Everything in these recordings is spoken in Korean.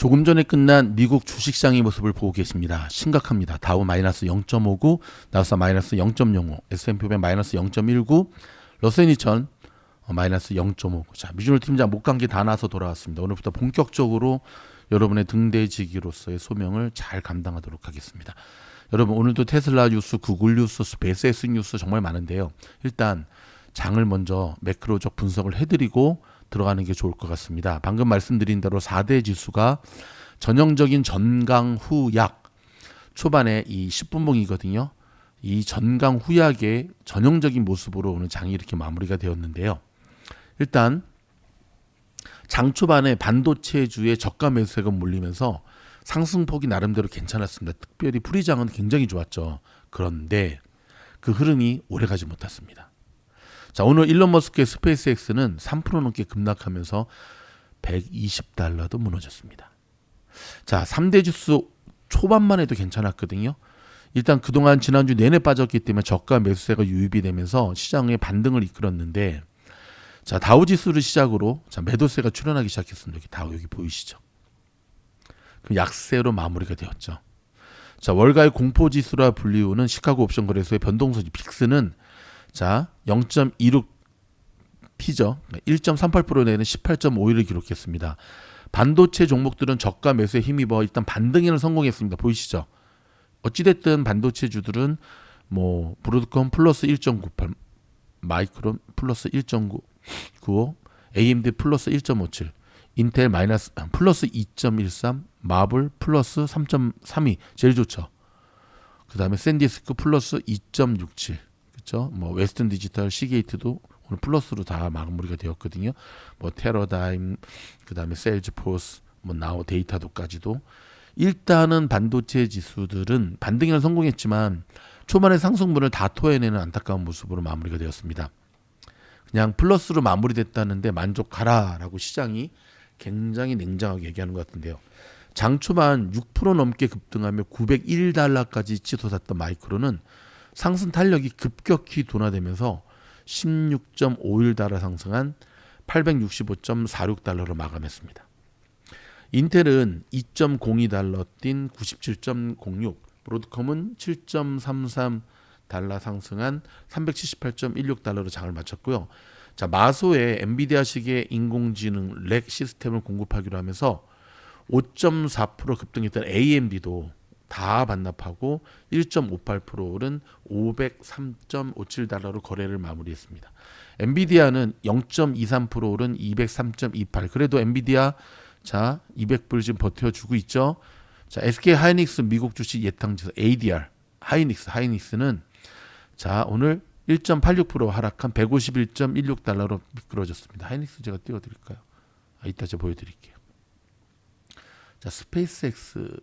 조금 전에 끝난 미국 주식시장의 모습을 보고 계십니다. 심각합니다. 다우 마이너스 0.59, 나스닥 마이너스 0.05, S&P 500 마이너스 0.19, 러셀 2000 마이너스 0.5. 자, 미주노 팀장 목감기 다 나서 돌아왔습니다. 오늘부터 본격적으로 여러분의 등대지기로서의 소명을 잘 감당하도록 하겠습니다. 여러분, 오늘도 테슬라 뉴스, 구글 뉴스, 스페이스X 뉴스 정말 많은데요. 일단 장을 먼저 매크로적 분석을 해드리고 들어가는 게 좋을 것 같습니다. 방금 말씀드린 대로 4대 지수가 전형적인 전강 후약, 초반에 이 10분봉이거든요. 이 전강 후약의 전형적인 모습으로 오늘 장이 이렇게 마무리가 되었는데요. 일단 장 초반에 반도체주의 저가 매수세가 몰리면서 상승폭이 나름대로 괜찮았습니다. 특별히 프리장은 굉장히 좋았죠. 그런데 그 흐름이 오래가지 못했습니다. 자, 오늘 일론 머스크의 스페이스X는 3% 넘게 급락하면서 $120도 무너졌습니다. 자, 3대 지수 초반만 해도 괜찮았거든요. 일단 그동안 지난주 내내 빠졌기 때문에 저가 매수세가 유입이 되면서 시장의 반등을 이끌었는데, 자, 다우지수를 시작으로 자, 매도세가 출현하기 시작했습니다. 여기 다우 여기 보이시죠? 그 약세로 마무리가 되었죠. 자, 월가의 공포지수라 불리우는 시카고 옵션 거래소의 변동소지 빅스는 자 0.26P죠. 1.38% 내는 18.51을 기록했습니다. 반도체 종목들은 저가 매수에 힘입어 일단 반등에는 성공했습니다. 보이시죠? 어찌됐든 반도체주들은 뭐 브로드컴 플러스 1.98, 마이크론 플러스 1.95, AMD 플러스 1.57, 인텔 마이너스 플러스 2.13, 마블 플러스 3.32 제일 좋죠. 그 다음에 샌디스크 플러스 2.67, 그렇죠? 뭐 웨스턴 디지털, 시게이트도 오늘 플러스로 다 마무리가 되었거든요. 뭐 테러다임, 그 다음에 세일즈포스, 뭐 나우 데이터도까지도 일단은 반도체 지수들은 반등에는 성공했지만 초반에 상승분을 다 토해내는 안타까운 모습으로 마무리가 되었습니다. 그냥 플러스로 마무리됐다는데 만족하라라고 시장이 굉장히 냉정하게 얘기하는 것 같은데요. 장 초반 6% 넘게 급등하며 $901까지 치솟았던 마이크로는 상승 탄력이 급격히 둔화되면서 16.51달러 상승한 $865.46로 마감했습니다. 인텔은 2.02달러 뛴 97.06, 브로드컴은 7.33달러 상승한 378.16달러로 장을 마쳤고요. 자, 마소의 엔비디아식의 인공지능 렉 시스템을 공급하기로 하면서 5.4% 급등했던 AMD도 다 반납하고 1.58% 오른 503.57달러로 거래를 마무리했습니다. 엔비디아는 0.23% 오른 203.28. 그래도 엔비디아 자 200불 지금 버텨주고 있죠. 자, SK 하이닉스 미국 주식 예상지수 ADR 하이닉스는 자 오늘 1.86% 하락한 151.16달러로 미끄러졌습니다. 하이닉스 제가 띄워드릴까요? 이따 제가 보여드릴게요. 자, 스페이스X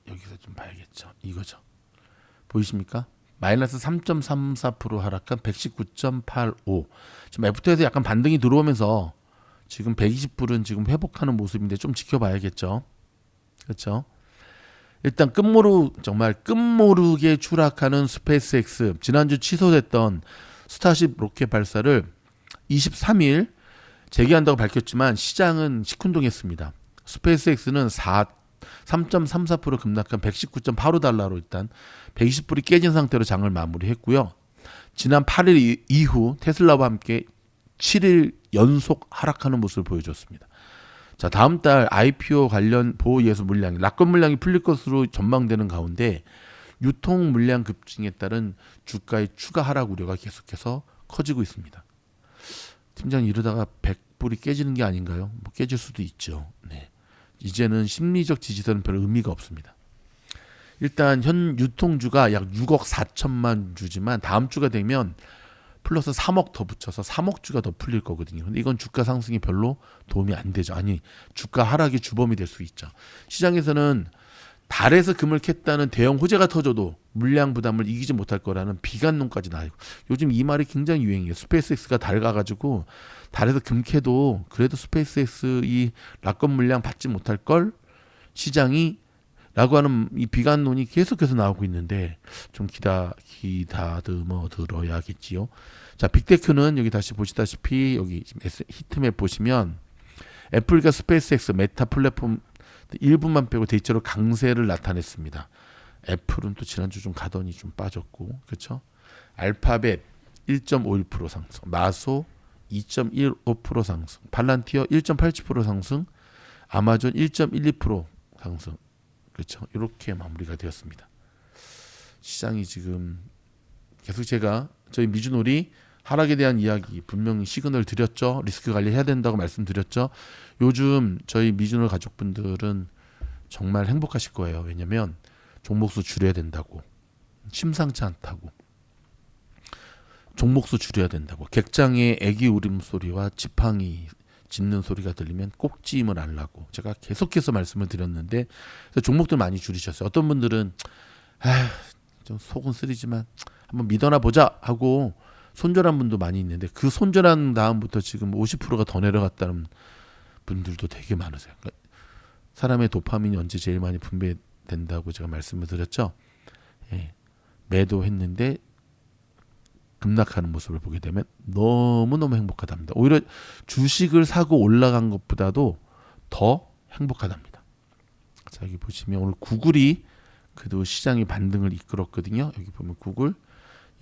여기서 좀 봐야겠죠. 이거죠. 보이십니까? 마이너스 3.34% 하락한 119.85. 지금 애프터에서 약간 반등이 들어오면서 지금 120불은 지금 회복하는 모습인데 좀 지켜봐야겠죠. 그렇죠? 일단 정말 끝모르게 추락하는 스페이스X, 지난주 취소됐던 스타쉽 로켓 발사를 23일 재개한다고 밝혔지만 시장은 시큰둥했습니다. 스페이스X는 3.34% 급락한 119.85달러로 일단 120불이 깨진 상태로 장을 마무리했고요. 지난 8일 이후 테슬라와 함께 7일 연속 하락하는 모습을 보여줬습니다. 자, 다음 달 IPO 관련 보호예수 물량이 락건 물량이 풀릴 것으로 전망되는 가운데 유통 물량 급증에 따른 주가의 추가 하락 우려가 계속해서 커지고 있습니다. 팀장님, 이러다가 100불이 깨지는 게 아닌가요? 뭐 깨질 수도 있죠. 네. 이제는 심리적 지지선은 별 의미가 없습니다. 일단 현 유통주가 약 6억 4천만 주지만 다음 주가 되면 플러스 3억 더 붙여서 3억 주가 더 풀릴 거거든요. 근데 이건 주가 상승이 별로 도움이 안 되죠. 아니, 주가 하락이 주범이 될 수 있죠. 시장에서는 달에서 금을 캤다는 대형 호재가 터져도 물량 부담을 이기지 못할 거라는 비관론까지 나와요. 요즘 이 말이 굉장히 유행이에요. 스페이스X가 달 가가지고 달에서 금 캐도 그래도 스페이스X 이 락건 물량 받지 못할 걸 시장이 라고 하는 이 비관론이 계속해서 나오고 있는데 좀 기다듬어 들어야겠지요. 자, 빅테크는 여기 다시 보시다시피 여기 지금 히트맵 보시면 애플과 스페이스X 메타 플랫폼 일부만 빼고 대체로 강세를 나타냈습니다. 애플은 또 지난주 좀 가더니 좀 빠졌고, 그렇죠? 알파벳 1.51% 상승, 마소 2.15% 상승, 팔란티어 1.87% 상승, 아마존 1.12% 상승, 그렇죠? 이렇게 마무리가 되었습니다. 시장이 지금 계속 제가 저희 미주놀이 하락에 대한 이야기 분명히 시그널 드렸죠. 리스크 관리해야 된다고 말씀드렸죠. 요즘 저희 미주놀 가족분들은 정말 행복하실 거예요. 왜냐면 종목수 줄여야 된다고, 심상치 않다고, 종목수 줄여야 된다고, 객장에 애기 울음소리와 지팡이 짖는 소리가 들리면 꼭지임을 알라고 제가 계속해서 말씀을 드렸는데 종목들 많이 줄이셨어요. 어떤 분들은 좀 속은 쓰리지만 한번 믿어나 보자 하고 손절한 분도 많이 있는데 그 손절한 다음부터 지금 50%가 더 내려갔다는 분들도 되게 많으세요. 그러니까 사람의 도파민이 언제 제일 많이 분배된다고 제가 말씀을 드렸죠. 예, 매도했는데 급락하는 모습을 보게 되면 너무너무 행복하답니다. 오히려 주식을 사고 올라간 것보다도 더 행복하답니다. 자, 여기 보시면 오늘 구글이 그래도 시장의 반등을 이끌었거든요. 여기 보면 구글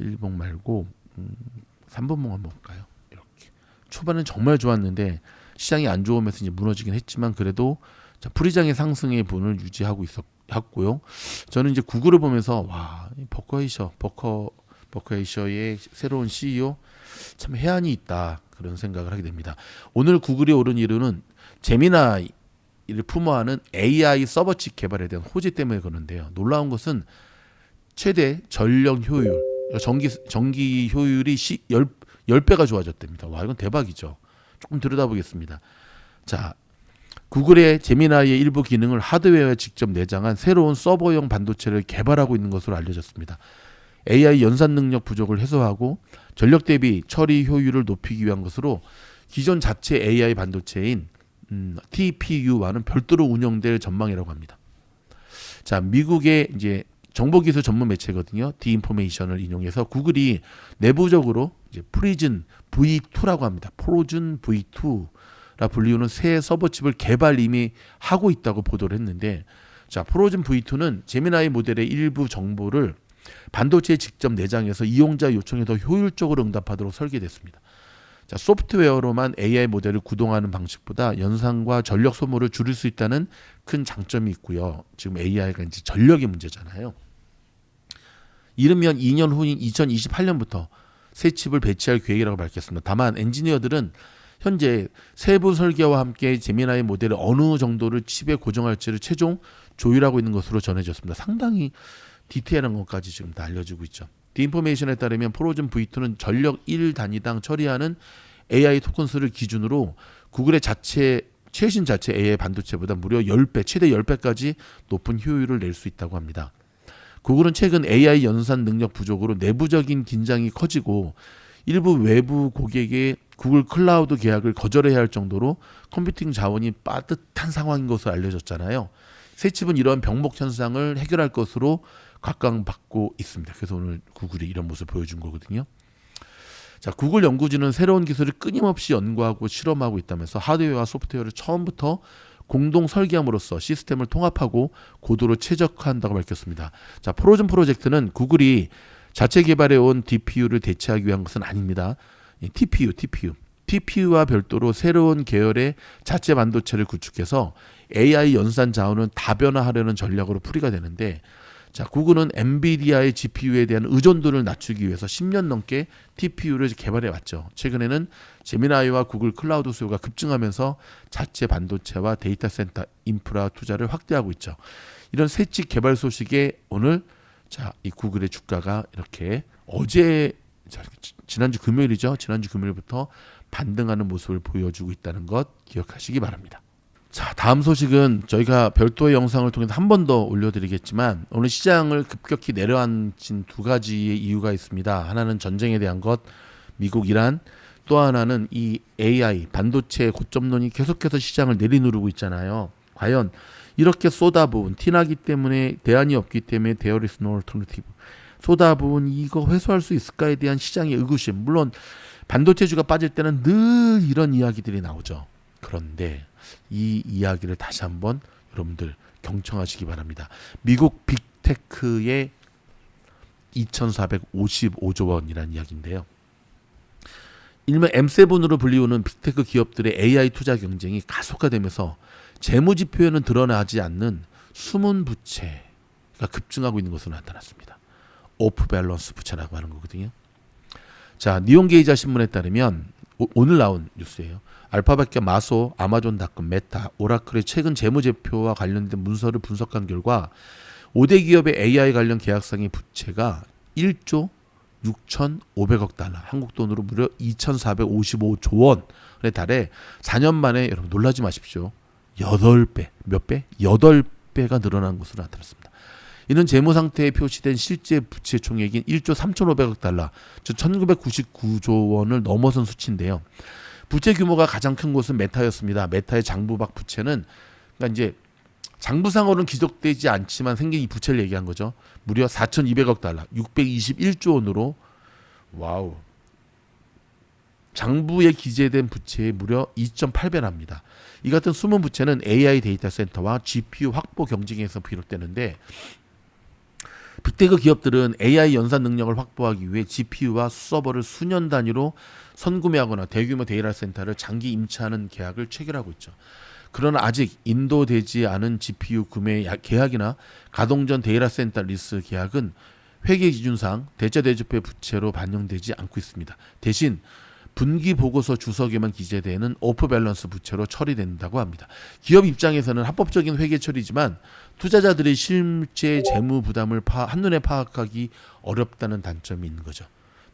1봉 말고 3번봉 한번 볼까요? 이렇게 초반은 정말 좋았는데 시장이 안 좋으면서 이제 무너지긴 했지만 그래도 자, 프리장의 상승의 분을 유지하고 있었고요. 저는 이제 구글을 보면서 와, 버커헤이셔의 새로운 CEO 참 해안이 있다 그런 생각을 하게 됩니다. 오늘 구글이 오른 이유는 제미나이를 품어하는 AI 서버칩 개발에 대한 호재 때문에 그러는데요. 놀라운 것은 최대 전력 효율, 전기 효율이 10배가 좋아졌답니다. 와, 이건 대박이죠. 조금 들여다보겠습니다. 자, 구글의 제미나이의 일부 기능을 하드웨어에 직접 내장한 새로운 서버용 반도체를 개발하고 있는 것으로 알려졌습니다. AI 연산 능력 부족을 해소하고 전력 대비 처리 효율을 높이기 위한 것으로 기존 자체 AI 반도체인 TPU와는 별도로 운영될 전망이라고 합니다. 자, 미국의 이제 정보기술 전문 매체거든요. 디인포메이션을 인용해서 구글이 내부적으로 이제 프리즌 V2라고 합니다. 프로즌 V2라 불리우는 새 서버칩을 개발 이미 하고 있다고 보도를 했는데, 자, 프로즌 V2는 제미나이 모델의 일부 정보를 반도체에 직접 내장해서 이용자 요청에 더 효율적으로 응답하도록 설계됐습니다. 자, 소프트웨어로만 AI 모델을 구동하는 방식보다 연산과 전력 소모를 줄일 수 있다는 큰 장점이 있고요. 지금 AI가 이제 전력의 문제잖아요. 이르면 2년 후인 2028년부터 새 칩을 배치할 계획이라고 밝혔습니다. 다만 엔지니어들은 현재 세부 설계와 함께 제미나이 모델을 어느 정도를 칩에 고정할지를 최종 조율하고 있는 것으로 전해졌습니다. 상당히 디테일한 것까지 지금 다 알려지고 있죠. 디인포메이션에 따르면 프로즌 V2는 전력 1단위당 처리하는 AI 토큰 수를 기준으로 구글의 최신 자체 AI 반도체보다 무려 10배, 최대 10배까지 높은 효율을 낼 수 있다고 합니다. 구글은 최근 AI 연산 능력 부족으로 내부적인 긴장이 커지고 일부 외부 고객의 구글 클라우드 계약을 거절해야 할 정도로 컴퓨팅 자원이 빠듯한 상황인 것으로 알려졌잖아요. 새 칩은 이러한 병목 현상을 해결할 것으로 각광받고 있습니다. 그래서 오늘 구글이 이런 모습을 보여준 거거든요. 자, 구글 연구진은 새로운 기술을 끊임없이 연구하고 실험하고 있다면서 하드웨어와 소프트웨어를 처음부터 공동 설계함으로써 시스템을 통합하고 고도로 최적화한다고 밝혔습니다. 자, 프로즌 프로젝트는 구글이 자체 개발해온 DPU를 대체하기 위한 것은 아닙니다. TPU와 별도로 새로운 계열의 자체 반도체를 구축해서 AI 연산 자원을 다변화하려는 전략으로 풀이가 되는데, 자, 구글은 엔비디아의 GPU에 대한 의존도를 낮추기 위해서 10년 넘게 TPU를 개발해 왔죠. 최근에는 제미나이와 구글 클라우드 수요가 급증하면서 자체 반도체와 데이터 센터 인프라 투자를 확대하고 있죠. 이런 새 칩 개발 소식에 오늘 자, 이 구글의 주가가 이렇게 지난주 금요일이죠. 지난주 금요일부터 반등하는 모습을 보여주고 있다는 것 기억하시기 바랍니다. 자, 다음 소식은 저희가 별도의 영상을 통해서 한 번 더 올려드리겠지만 오늘 시장을 급격히 내려앉힌 두 가지의 이유가 있습니다. 하나는 전쟁에 대한 것, 미국, 이란, 또 하나는 이 AI, 반도체 고점론이 계속해서 시장을 내리누르고 있잖아요. 과연 이렇게 쏟아부은 티나기 때문에 대안이 없기 때문에 there is no alternative, 쏟아부은 이거 회수할 수 있을까에 대한 시장의 의구심, 물론 반도체주가 빠질 때는 늘 이런 이야기들이 나오죠. 그런데 이 이야기를 다시 한번 여러분들 경청하시기 바랍니다. 미국 빅테크의 2,455조 원이라는 이야기인데요. 일명 M7으로 불리우는 빅테크 기업들의 AI 투자 경쟁이 가속화되면서 재무지표에는 드러나지 않는 숨은 부채가 급증하고 있는 것으로 나타났습니다. 오프 밸런스 부채라고 하는 거거든요. 자, 니온게이자 신문에 따르면 오늘 나온 뉴스예요. 알파벳과 마소, 아마존닷컴, 메타, 오라클의 최근 재무제표와 관련된 문서를 분석한 결과 5대 기업의 AI 관련 계약상의 부채가 1조 6,500억 달러, 한국 돈으로 무려 2,455조 원에 달해 4년 만에, 여러분 놀라지 마십시오, 8배, 몇 배? 8배가 늘어난 것으로 나타났습니다. 이는 재무 상태에 표시된 실제 부채 총액인 1조 3,500억 달러, 즉 1,999조 원을 넘어선 수치인데요. 부채 규모가 가장 큰 곳은 메타였습니다. 메타의 장부박 부채는, 그러니까 이제 장부상으로는 기록되지 않지만 생긴 이 부채를 얘기한 거죠. 무려 4,200억 달러, 621조 원으로, 와우, 장부에 기재된 부채의 무려 2.8배랍니다. 이 같은 숨은 부채는 AI 데이터 센터와 GPU 확보 경쟁에서 비롯되는데, 빅테크 기업들은 AI 연산 능력을 확보하기 위해 GPU와 서버를 수년 단위로 선구매하거나 대규모 데이터 센터를 장기 임차하는 계약을 체결하고 있죠. 그러나 아직 인도되지 않은 GPU 구매 계약이나 가동 전 데이터 센터 리스 계약은 회계 기준상 대자대조표의 부채로 반영되지 않고 있습니다. 대신 분기 보고서 주석에만 기재되는 오프 밸런스 부채로 처리된다고 합니다. 기업 입장에서는 합법적인 회계 처리지만 투자자들의 실제 재무 부담을 한눈에 파악하기 어렵다는 단점이 있는 거죠.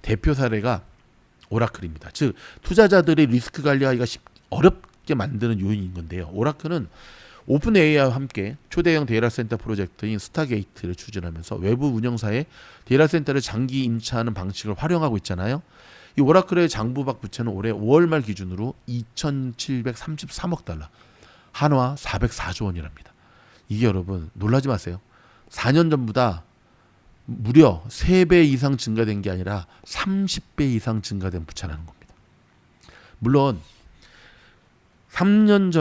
대표 사례가 오라클입니다. 즉 투자자들의 리스크 관리하기가 어렵게 만드는 요인인 건데요. 오라클은 오픈 AI와 함께 초대형 데이터 센터 프로젝트인 스타게이트를 추진하면서 외부 운영사의 데이터 센터를 장기 임차하는 방식을 활용하고 있잖아요. 이 오라클의 장부박 부채는 올해 5월 말 기준으로 2,733억 달러, 한화 404조 원이랍니다. 이게 여러분 놀라지 마세요. 4년 전보다 무려 3배 이상 증가된 게 아니라 30배 이상 증가된 부채라는 겁니다. 물론 4년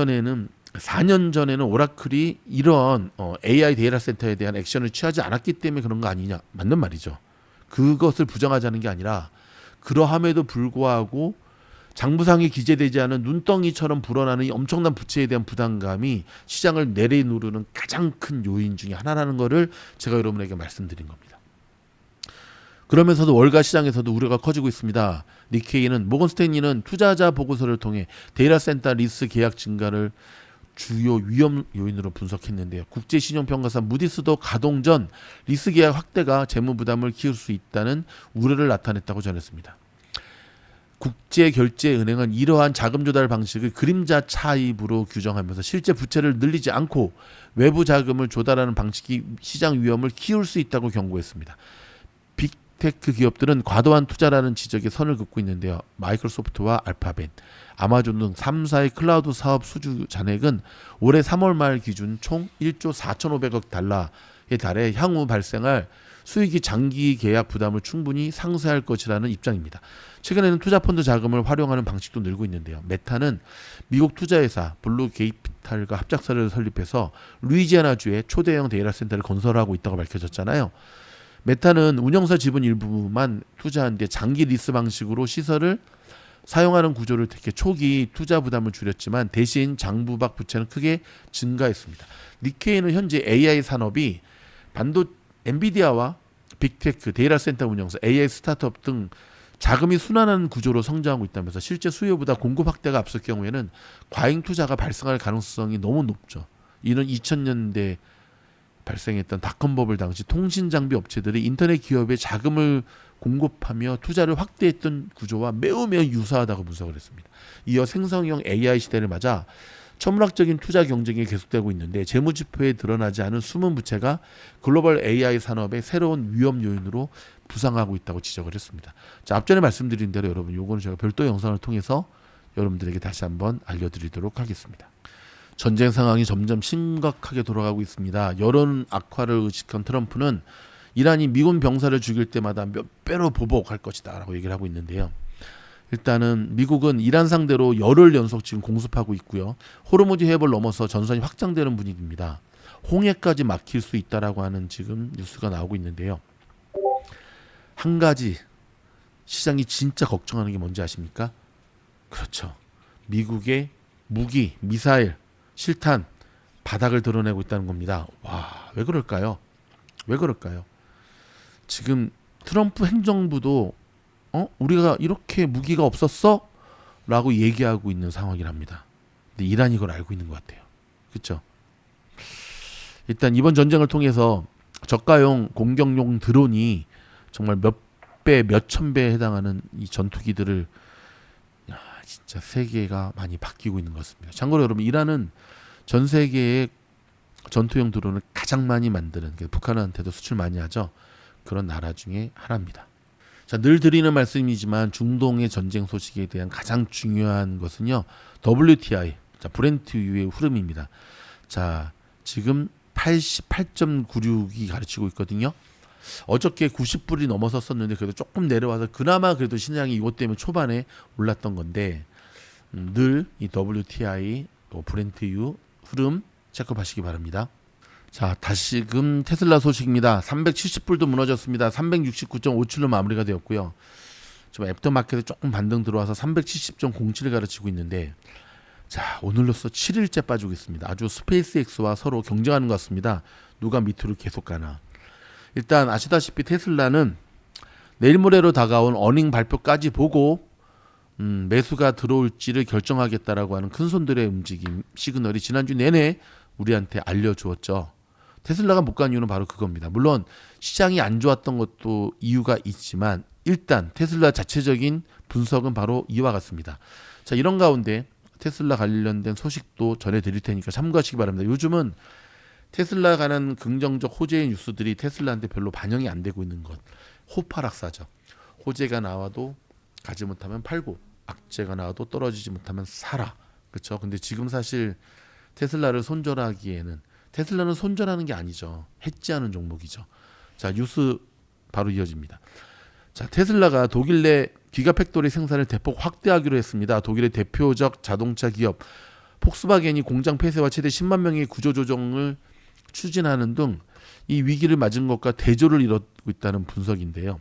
전에는 오라클이 이런 AI 데이터 센터에 대한 액션을 취하지 않았기 때문에 그런 거 아니냐, 맞는 말이죠. 그것을 부정하자는 게 아니라, 그러함에도 불구하고 장부상에 기재되지 않은 눈덩이처럼 불어나는 이 엄청난 부채에 대한 부담감이 시장을 내리누르는 가장 큰 요인 중에 하나라는 것을 제가 여러분에게 말씀드린 겁니다. 그러면서도 월가 시장에서도 우려가 커지고 있습니다. 니케이는, 모건스탠리는 투자자 보고서를 통해 데이터 센터 리스 계약 증가를 주요 위험 요인으로 분석했는데요. 국제신용평가사 무디스도 가동 전 리스 계약 확대가 재무 부담을 키울 수 있다는 우려를 나타냈다고 전했습니다. 국제결제은행은 이러한 자금 조달 방식을 그림자 차입으로 규정하면서 실제 부채를 늘리지 않고 외부 자금을 조달하는 방식이 시장 위험을 키울 수 있다고 경고했습니다. 빅테크 기업들은 과도한 투자라는 지적에 선을 긋고 있는데요. 마이크로소프트와 알파벳, 아마존 등 3사의 클라우드 사업 수주 잔액은 올해 3월 말 기준 총 1조 4,500억 달러에 달해 향후 발생할 수익이 장기 계약 부담을 충분히 상쇄할 것이라는 입장입니다. 최근에는 투자펀드 자금을 활용하는 방식도 늘고 있는데요. 메타는 미국 투자회사 블루게이피탈과 합작사를 설립해서 루이지애나주에 초대형 데이터 센터를 건설하고 있다고 밝혀졌잖아요. 메타는 운영사 지분 일부만 투자한 뒤 장기 리스 방식으로 시설을 사용하는 구조를 택해 초기 투자 부담을 줄였지만 대신 장부박 부채는 크게 증가했습니다. 니케이는 현재 AI 산업이 엔비디아와 빅테크, 데이터 센터 운영사, AI 스타트업 등 자금이 순환하는 구조로 성장하고 있다면서 실제 수요보다 공급 확대가 앞설 경우에는 과잉 투자가 발생할 가능성이 너무 높죠. 이는 2000년대 발생했던 닷컴 버블 당시 통신 장비 업체들이 인터넷 기업에 자금을 공급하며 투자를 확대했던 구조와 매우 유사하다고 분석을 했습니다. 이어 생성형 AI 시대를 맞아 천문학적인 투자 경쟁이 계속되고 있는데 재무지표에 드러나지 않은 숨은 부채가 글로벌 AI 산업의 새로운 위험 요인으로 부상하고 있다고 지적을 했습니다. 자, 앞전에 말씀드린 대로 여러분, 요거는 제가 별도 영상을 통해서 여러분들에게 다시 한번 알려드리도록 하겠습니다. 전쟁 상황이 점점 심각하게 돌아가고 있습니다. 여론 악화를 의식한 트럼프는 이란이 미군 병사를 죽일 때마다 몇 배로 보복할 것이다 라고 얘기를 하고 있는데요. 일단은 미국은 이란 상대로 열흘 연속 지금 공습하고 있고요. 호르무즈 해협을 넘어서 전선이 확장되는 분위기입니다. 홍해까지 막힐 수 있다라고 하는 지금 뉴스가 나오고 있는데요. 한 가지 시장이 진짜 걱정하는 게 뭔지 아십니까? 그렇죠. 미국의 무기, 미사일, 실탄 바닥을 드러내고 있다는 겁니다. 와, 왜 그럴까요? 왜 그럴까요? 지금 트럼프 행정부도 우리가 이렇게 무기가 없었어? 라고 얘기하고 있는 상황이랍니다. 근데 이란이 이걸 알고 있는 것 같아요. 그렇죠? 일단 이번 전쟁을 통해서 저가용 공격용 드론이 정말 몇 배, 몇 천 배에 해당하는 이 전투기들을 진짜 세계가 많이 바뀌고 있는 것 같습니다. 참고로 여러분, 이란은 전 세계의 전투용 드론을 가장 많이 만드는, 북한한테도 수출 많이 하죠. 그런 나라 중에 하나입니다. 자, 늘 드리는 말씀이지만 중동의 전쟁 소식에 대한 가장 중요한 것은요, WTI, 자, 브렌트유의 흐름입니다. 자, 지금 88.96이 가르치고 있거든요. 어저께 90불이 넘어섰었는데 그래도 조금 내려와서 그나마 그래도 시장이 이것 때문에 초반에 올랐던 건데, 늘 이 WTI, 브렌트유 흐름 체크하시기 바랍니다. 자, 다시금 테슬라 소식입니다. 370불도 무너졌습니다. 369.57로 마무리가 되었고요. 좀 애프터마켓에 조금 반등 들어와서 370.07을 가르치고 있는데, 자, 오늘로써 7일째 빠지고 있습니다. 아주 스페이스X와 서로 경쟁하는 것 같습니다. 누가 밑으로 계속 가나. 일단 아시다시피 테슬라는 내일 모레로 다가온 어닝 발표까지 보고 매수가 들어올지를 결정하겠다라고 하는 큰손들의 움직임 시그널이 지난주 내내 우리한테 알려주었죠. 테슬라가 못 간 이유는 바로 그겁니다. 물론 시장이 안 좋았던 것도 이유가 있지만 일단 테슬라 자체적인 분석은 바로 이와 같습니다. 자, 이런 가운데 테슬라 관련된 소식도 전해드릴 테니까 참고하시기 바랍니다. 요즘은 테슬라 관한 긍정적 호재의 뉴스들이 테슬라한테 별로 반영이 안 되고 있는 것. 호파락사죠. 호재가 나와도 가지 못하면 팔고, 악재가 나와도 떨어지지 못하면 사라. 그렇죠? 근데 지금 사실 테슬라를 손절하기에는, 테슬라는 손절하는 게 아니죠. 해지하는 종목이죠. 자, 뉴스 바로 이어집니다. 자, 테슬라가 독일 내 기가팩토리 생산을 대폭 확대하기로 했습니다. 독일의 대표적 자동차 기업 폭스바겐이 공장 폐쇄와 최대 10만 명의 구조조정을 추진하는 등 이 위기를 맞은 것과 대조를 이루고 있다는 분석인데요.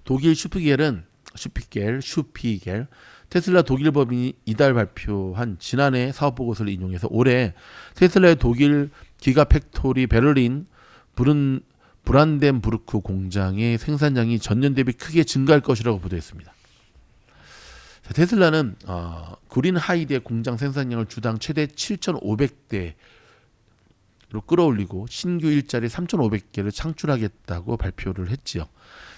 독일 슈피겔 테슬라 독일 법인이 이달 발표한 지난해 사업 보고서를 인용해서 올해 테슬라의 독일 기가팩토리 베를린 브란덴부르크 공장의 생산량이 전년 대비 크게 증가할 것이라고 보도했습니다. 테슬라는 그린 하이드의 공장 생산량을 주당 최대 7,500대로 끌어올리고 신규 일자리 3,500개를 창출하겠다고 발표를 했지요.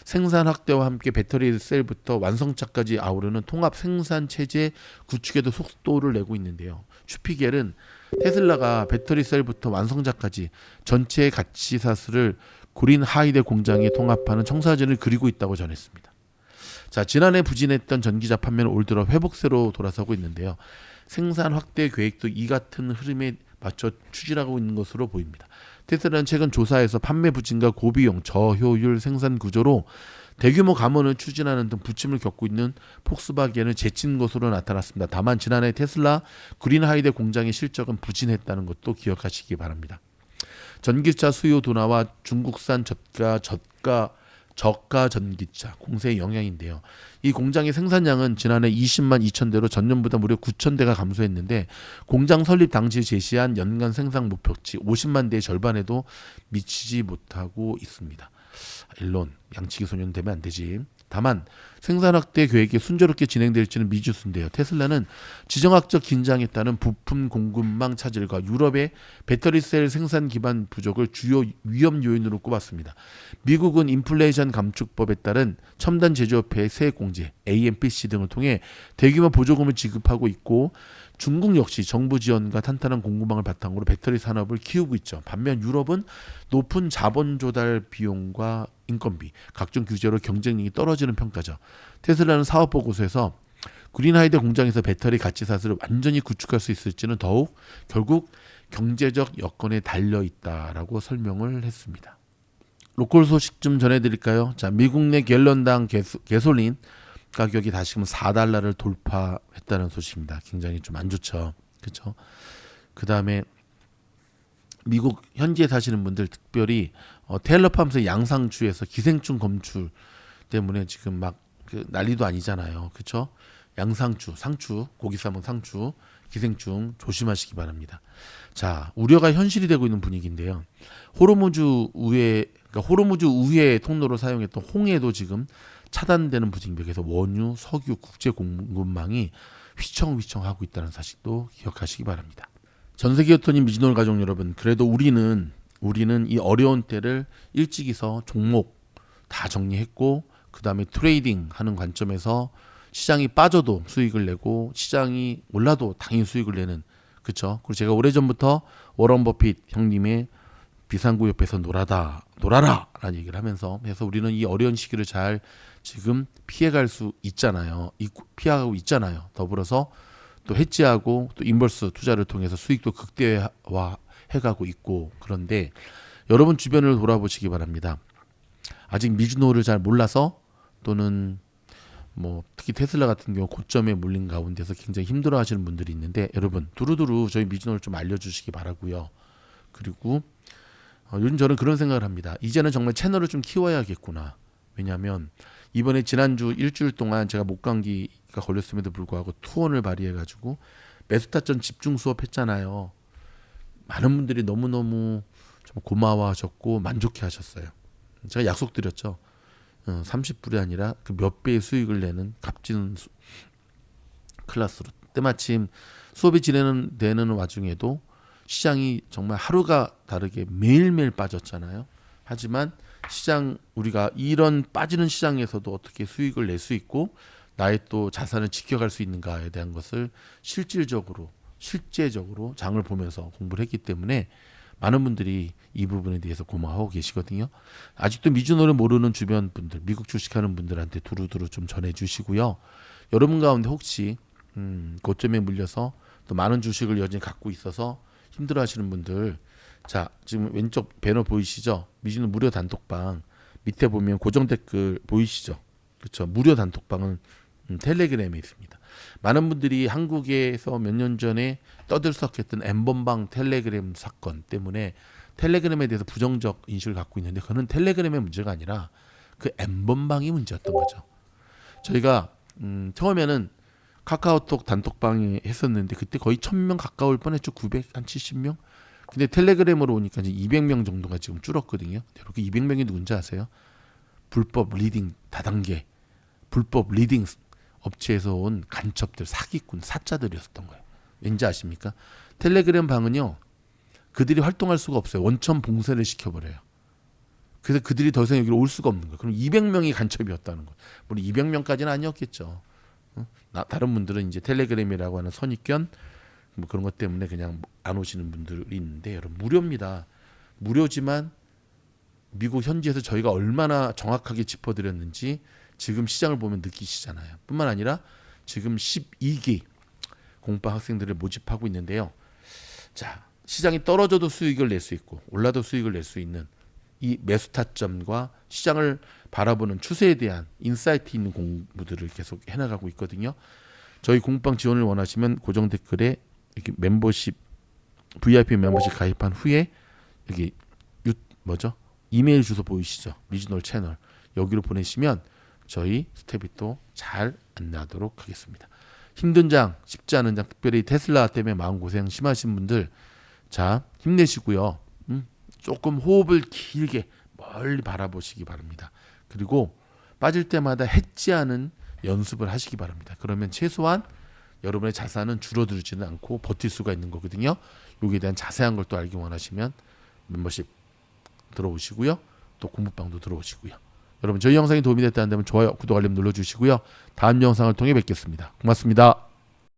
생산 확대와 함께 배터리 셀부터 완성차까지 아우르는 통합 생산 체제 구축에도 속도를 내고 있는데요. 슈피겔은 테슬라가 배터리 셀부터 완성차까지 전체의 가치사슬을 그린 하이드 공장에 통합하는 청사진을 그리고 있다고 전했습니다. 자, 지난해 부진했던 전기차 판매는 올 들어 회복세로 돌아서고 있는데요. 생산 확대 계획도 이 같은 흐름에 맞춰 추진하고 있는 것으로 보입니다. 테슬라는 최근 조사에서 판매 부진과 고비용, 저효율 생산 구조로 대규모 감원을 추진하는 등 부침을 겪고 있는 폭스바겐을 제친 것으로 나타났습니다. 다만 지난해 테슬라 그린하이드 공장의 실적은 부진했다는 것도 기억하시기 바랍니다. 전기차 수요 둔화와 중국산 저가 전기차 공세의 영향인데요. 이 공장의 생산량은 지난해 20만 2천 대로 전년보다 무려 9천 대가 감소했는데 공장 설립 당시 제시한 연간 생산 목표치 50만 대의 절반에도 미치지 못하고 있습니다. 일론 양치기 소년 되면 안 되지. 다만 생산 확대 계획이 순조롭게 진행될지는 미지수인데요. 테슬라는 지정학적 긴장에 따른 부품 공급망 차질과 유럽의 배터리 셀 생산 기반 부족을 주요 위험 요인으로 꼽았습니다. 미국은 인플레이션 감축법에 따른 첨단 제조업체의 세액 공제, AMPC 등을 통해 대규모 보조금을 지급하고 있고, 중국 역시 정부 지원과 탄탄한 공급망을 바탕으로 배터리 산업을 키우고 있죠. 반면 유럽은 높은 자본 조달 비용과 인건비, 각종 규제로 경쟁력이 떨어지는 평가죠. 테슬라는 사업 보고서에서 그린하이드 공장에서 배터리 가치사슬을 완전히 구축할 수 있을지는 더욱 결국 경제적 여건에 달려 있다라고 설명을 했습니다. 로컬 소식 좀 전해드릴까요? 자, 미국 내 갤런당 가솔린 가격이 다시금 4달러를 돌파했다는 소식입니다. 굉장히 좀 안 좋죠. 그렇죠? 그다음에 미국 현지에 사시는 분들 특별히 테일러팜스의 양상추에서 기생충 검출 때문에 지금 막 그 난리도 아니잖아요. 그렇죠? 양상추, 상추, 고기 삶은 상추, 기생충 조심하시기 바랍니다. 자, 우려가 현실이 되고 있는 분위기인데요. 그러니까 호르무즈 우회 통로로 사용했던 홍해도 지금 차단되는 분위기에서 원유, 석유, 국제 공급망이 휘청휘청하고 있다는 사실도 기억하시기 바랍니다. 전 세계 어떠니 미즈노를 가족 여러분, 그래도 우리는 이 어려운 때를 일찍이서 종목 다 정리했고, 그 다음에 트레이딩 하는 관점에서 시장이 빠져도 수익을 내고 시장이 올라도 당연히 수익을 내는, 그렇죠? 그리고 제가 오래전부터 워런 버핏 형님의 비상구 옆에서 놀아라 라는 얘기를 하면서 해서 우리는 이 어려운 시기를 잘 지금 피해갈 수 있잖아요. 피하고 있잖아요. 더불어서 또 해지하고 또 인버스 투자를 통해서 수익도 극대화해가고 있고, 그런데 여러분 주변을 돌아보시기 바랍니다. 아직 미즈노를 잘 몰라서 또는 뭐 특히 테슬라 같은 경우 고점에 몰린 가운데서 굉장히 힘들어하시는 분들이 있는데, 여러분 두루두루 저희 미즈노를 좀 알려주시기 바라고요. 그리고 요즘 저는 그런 생각을 합니다. 이제는 정말 채널을 좀 키워야겠구나. 왜냐하면 이번에 지난주 일주일 동안 제가 목감기가 걸렸음에도 불구하고 투혼을 발휘해가지고 매수타점 집중 수업했잖아요. 많은 분들이 너무너무 좀 고마워하셨고 만족해하셨어요. 제가 약속드렸죠. 30불이 아니라 그 몇 배의 수익을 내는 값지는 클래스로 때마침 수업이 진행되는 와중에도 시장이 정말 하루가 다르게 매일매일 빠졌잖아요. 하지만 시장, 우리가 이런 빠지는 시장에서도 어떻게 수익을 낼 수 있고 나의 또 자산을 지켜갈 수 있는가에 대한 것을 실제적으로 장을 보면서 공부를 했기 때문에 많은 분들이 이 부분에 대해서 고마워하고 계시거든요. 아직도 미즈노를 모르는 주변 분들, 미국 주식하는 분들한테 두루두루 좀 전해주시고요. 여러분 가운데 혹시 고점에 물려서 또 많은 주식을 여전히 갖고 있어서 힘들어하시는 분들, 자 지금 왼쪽 배너 보이시죠? 미즈노 무료 단톡방 밑에 보면 고정 댓글 보이시죠? 그렇죠? 무료 단톡방은 텔레그램에 있습니다. 많은 분들이 한국에서 몇 년 전에 떠들썩했던 엠번방 텔레그램 사건 때문에 텔레그램에 대해서 부정적 인식을 갖고 있는데, 그거는 텔레그램의 문제가 아니라 그 엠번방이 문제였던 거죠. 저희가 처음에는 카카오톡 단톡방에 했었는데 그때 거의 1000명 가까울 뻔했죠. 970명. 근데 텔레그램으로 오니까 이제 200명 정도가 지금 줄었거든요. 이렇게 200명이 누군지 아세요? 불법 리딩 다단계, 불법 리딩 업체에서 온 간첩들, 사기꾼, 사자들이었던 거예요. 왠지 아십니까? 텔레그램 방은요, 그들이 활동할 수가 없어요. 원천 봉쇄를 시켜버려요. 그래서 그들이 더 이상 여기로 올 수가 없는 거예요. 그럼 200명이 간첩이었다는 거예요. 물론 200명까지는 아니었겠죠. 다른 분들은 이제 텔레그램이라고 하는 선입견 뭐 그런 것 때문에 그냥 안 오시는 분들이 있는데, 여러분 무료입니다. 무료지만 미국 현지에서 저희가 얼마나 정확하게 짚어드렸는지 지금 시장을 보면 느끼시잖아요. 뿐만 아니라 지금 12기 공파 학생들을 모집하고 있는데요. 자, 시장이 떨어져도 수익을 낼 수 있고 올라도 수익을 낼 수 있는 이 매수 타점과 시장을 바라보는 추세에 대한 인사이트 있는 공부들을 계속 해나가고 있거든요. 저희 공방 지원을 원하시면 고정 댓글에 이렇게 멤버십, VIP 멤버십 가입한 후에 여기 이메일 주소 보이시죠? 미즈노 채널 여기로 보내시면 저희 스텝이 또 잘 안내하도록 하겠습니다. 힘든 장, 쉽지 않은 장, 특별히 테슬라 때문에 마음고생 심하신 분들, 자 힘내시고요. 조금 호흡을 길게 멀리 바라보시기 바랍니다. 그리고 빠질 때마다 해지하는 연습을 하시기 바랍니다. 그러면 최소한 여러분의 자산은 줄어들지는 않고 버틸 수가 있는 거거든요. 여기에 대한 자세한 걸 또 알기 원하시면 멤버십 들어오시고요. 또 공부방도 들어오시고요. 여러분 저희 영상이 도움이 됐다면 좋아요, 구독, 알림 눌러주시고요. 다음 영상을 통해 뵙겠습니다. 고맙습니다.